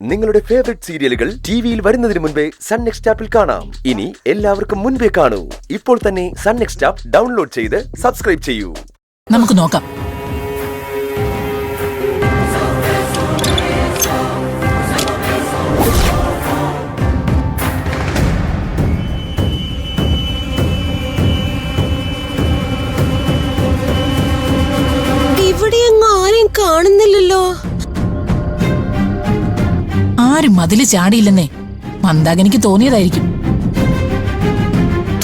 നിങ്ങളുടെ ഫേവറേറ്റ് സീരിയലുകൾ ടിവിയിൽ വരുന്നതിന് മുൻപേ സൺ നെക്സ്റ്റ് ആപ്പിൽ കാണാം. ഇനി എല്ലാവർക്കും മുൻപേ കാണൂ. ഇപ്പോൾ തന്നെ സൺ നെക്സ്റ്റ് ആപ്പ് ഡൗൺലോഡ് ചെയ്ത് സബ്സ്ക്രൈബ് ചെയ്യൂ. നമുക്ക് നോക്കാം. ഇവിടെ ആരെയും കാണുന്നില്ലല്ലോ. ആരും മതില് ചാടിയില്ലെന്നേ. മന്ദാകിനിക്ക് തോന്നിയതായിരിക്കും.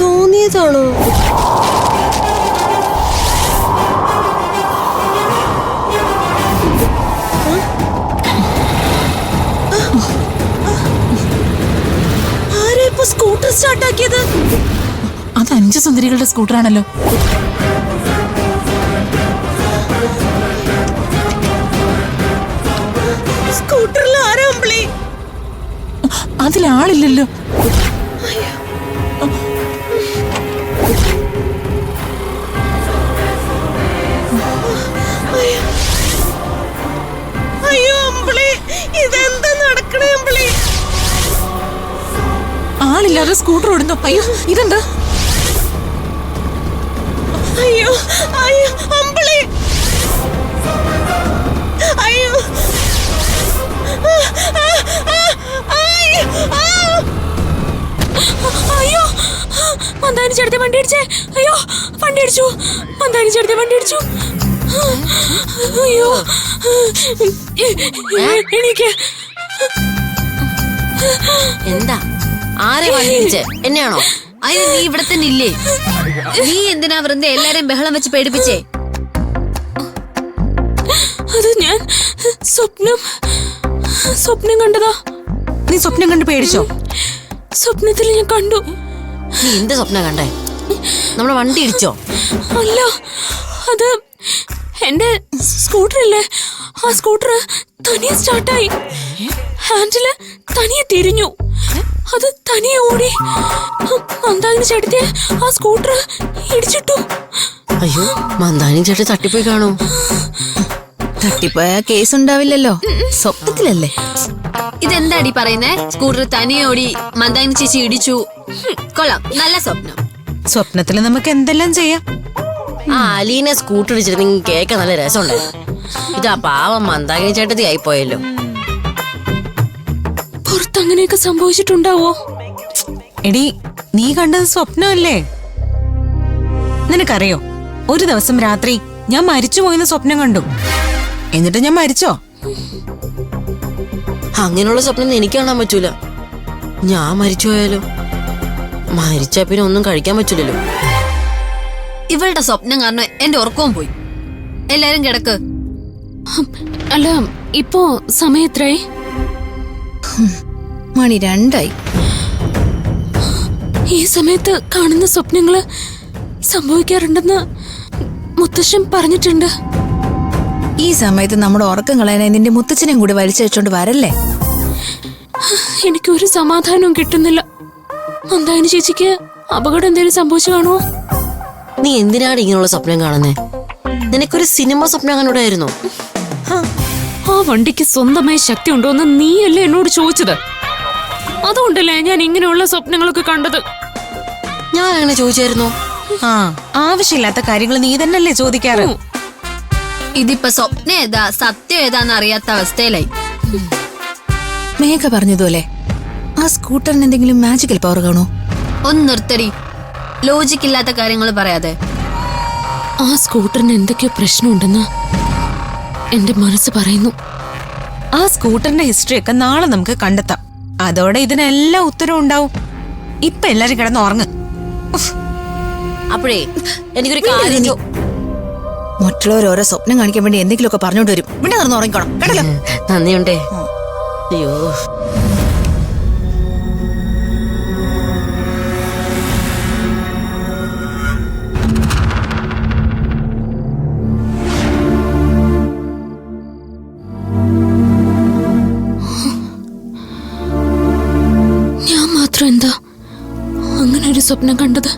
തോന്നിയതാണോ? ആരാ ഇപ്പൊ സ്കൂട്ടർ സ്റ്റാർട്ടാക്കിയത്? അത് 5 സുന്ദരികളുടെ സ്കൂട്ടറാണല്ലോ. സ്കൂട്ടറിൽ ആരാ അമ്പിളി? അതിലാളില്ലല്ലോ. അയ്യോ അമ്പിളി, ഇതെന്താ നടക്കണേ അമ്പിളി? ആളില്ലാതെ സ്കൂട്ടർ ഓടുന്നു. അയ്യോ, ഇതെന്താ? അയ്യോ അയ്യോ അമ്പിളി, അയ്യോ അയ്യോ, മന്ദാനി ചേട്ടത്തെ വണ്ടി അടിച്ചേ. അയ്യോ, വണ്ടി അടിച്ചു. മന്ദാനി ചേട്ടത്തെ വണ്ടി അടിച്ചു. അയ്യോ, എനിക്ക് എന്താ? ആരെ വണ്ടി അടിച്ചേ? എന്നെയാണോ? അതിന് നീ ഇവിടെ തന്നെ ഇല്ലേ? നീ എന്തിനാ വെറുതെ എല്ലാരെയും ബഹളം വെച്ച് പേടിപ്പിച്ചേ? അത് ഞാൻ സ്വപ്നം കണ്ടതാ. നീ സ്വപ്നം കണ്ട് പേടിച്ചോ? സ്വപ്നത്തിൽ ഞാൻ കണ്ടു. നീ എന്ത് സ്വപ്നം കണ്ടേ? നമ്മളെ വണ്ടി ഇടിച്ചോ? അല്ല, അത് എന്റെ സ്കൂട്ടറല്ലേ. ആ സ്കൂട്ടർ തനിയെ സ്റ്റാർട്ടായി. ഹാൻഡില് തനിയെ തിരിഞ്ഞു. അത് തനിയെ ഓടി. മന്ദാകിനി ചേട്ടത്തെ ആ സ്കൂട്ടർ ഇടിച്ചിട്ടു. അയ്യോ, മന്ദാനി ചേട്ടൻ തട്ടിപ്പോയി കാണൂ. തട്ടിപ്പോയ കേസ് ഉണ്ടാവില്ലല്ലോ. സ്വപ്നത്തിലല്ലേ? ഇതെന്താടി പറയുന്നേ? സ്കൂട്ടർ തനിയെ ഓടി മന്ദാനി ചേച്ചി ഇടിച്ചു. കൊള്ളാം, നല്ല സ്വപ്നം. സ്വപ്നത്തില് നമുക്ക് എന്തെല്ലാം ചെയ്യാം. ആ അലീനെ സ്കൂട്ടർ ഇടിച്ചിരുന്നെങ്കിൽ കേൾക്കാൻ നല്ല രസമുണ്ടായിരുന്നു. ഇതാ പാവം മന്ദാകിനി ചേട്ടത്തി ആയിപ്പോയല്ലോ. പുറത്ത് അങ്ങനെയൊക്കെ സംഭവിച്ചിട്ടുണ്ടാവോ? എടി, നീ കണ്ടത് സ്വപ്നമല്ലേ? നിനക്കറിയോ, ഒരു ദിവസം രാത്രി ഞാൻ മരിച്ചു പോയെന്ന് സ്വപ്നം കണ്ടു. എന്നിട്ട് ഞാൻ മരിച്ചോ? അങ്ങനെയുള്ള സ്വപ്നം എനിക്ക് കാണാൻ പറ്റൂല. ഞാൻ മരിച്ചു പോയാലോ? മരിച്ചാ പിന്നെ ഒന്നും കഴിക്കാൻ പറ്റൂലല്ലോ. ഇവളുടെ സ്വപ്നം കാരണം എന്റെ ഉറക്കവും പോയി. എല്ലാരും കിടക്ക്. അല്ല, ഇപ്പോ സമയം എത്രയായി? മണി 2 ഈ സമയത്ത് കാണുന്ന സ്വപ്നങ്ങള് സംഭവിക്കാറുണ്ടെന്ന് മുത്തശ്ശൻ പറഞ്ഞിട്ടുണ്ട്. ഈ സമയത്ത് നമ്മുടെ ഉറക്കം കളയാനായി നിന്റെ മുത്തച്ഛനെയും കൂടി വലിച്ചഴിച്ചോണ്ട് വരല്ലേ? എനിക്കൊരു സമാധാനവും കിട്ടുന്നില്ല. മന്ദാകിനി ചേച്ചിക്ക് അപകടം എന്തെങ്കിലും സംഭവിച്ചു കാണുമോ? നീ എന്തിനാണ് ഇങ്ങനെയുള്ള സ്വപ്നം കാണുന്നേ? നിനക്കൊരു സിനിമ സ്വപ്നം കണ്ടൂടായിരുന്നോ? ആ വണ്ടിക്ക് സ്വന്തമായി ശക്തി ഉണ്ടോ എന്ന് നീയല്ലേ എന്നോട് ചോദിച്ചത്? അതുകൊണ്ടല്ലേ ഞാൻ ഇങ്ങനെയുള്ള സ്വപ്നങ്ങളൊക്കെ കണ്ടത്. ഞാൻ അങ്ങനെ ചോദിച്ചായിരുന്നോ? ആവശ്യമില്ലാത്ത കാര്യങ്ങൾ നീ തന്നെയല്ലേ ചോദിക്കാറ്. ഇതിപ്പോ സ്വപ്നം ഏതാ സത്യം ഏതാന്ന് അറിയാത്ത അവസ്ഥയിലായി. മേഘ പറഞ്ഞതുപോലെ ആ സ്കൂട്ടറിന് എന്തെങ്കിലും മാജിക്കൽ പവർ കാണോ? ഒന്ന് നിർത്തടി, ലോജിക് ഇല്ലാത്ത കാര്യങ്ങൾ പറയാതെ. ആ സ്കൂട്ടറിന് എന്തൊക്കെയോ പ്രശ്നമുണ്ടെന്ന് എന്റെ മനസ്സ് പറയുന്നു. ആ സ്കൂട്ടറിന്റെ ഹിസ്റ്ററി ഒക്കെ നാളെ നമുക്ക് കണ്ടെത്താം. അതോടെ ഇതിനെല്ലാം ഉത്തരവും ഉണ്ടാവും. ഇപ്പൊ എല്ലാരും കിടന്ന് ഉറങ്ങ്. അപ്പോഴേ എനിക്കൊരു കാര്യം. മറ്റുള്ളവർ ഓരോ സ്വപ്നം കാണിക്കാൻ വേണ്ടി എന്തെങ്കിലുമൊക്കെ പറഞ്ഞോണ്ട് വരും. പിന്നെ നടന്ന് ഉറങ്ങിക്കോണം കേട്ടല്ലോ. നന്ദിയുണ്ടേ. അയ്യോ, ഞാൻ മാത്രം എന്താ അങ്ങനെ ഒരു സ്വപ്നം കണ്ടത്?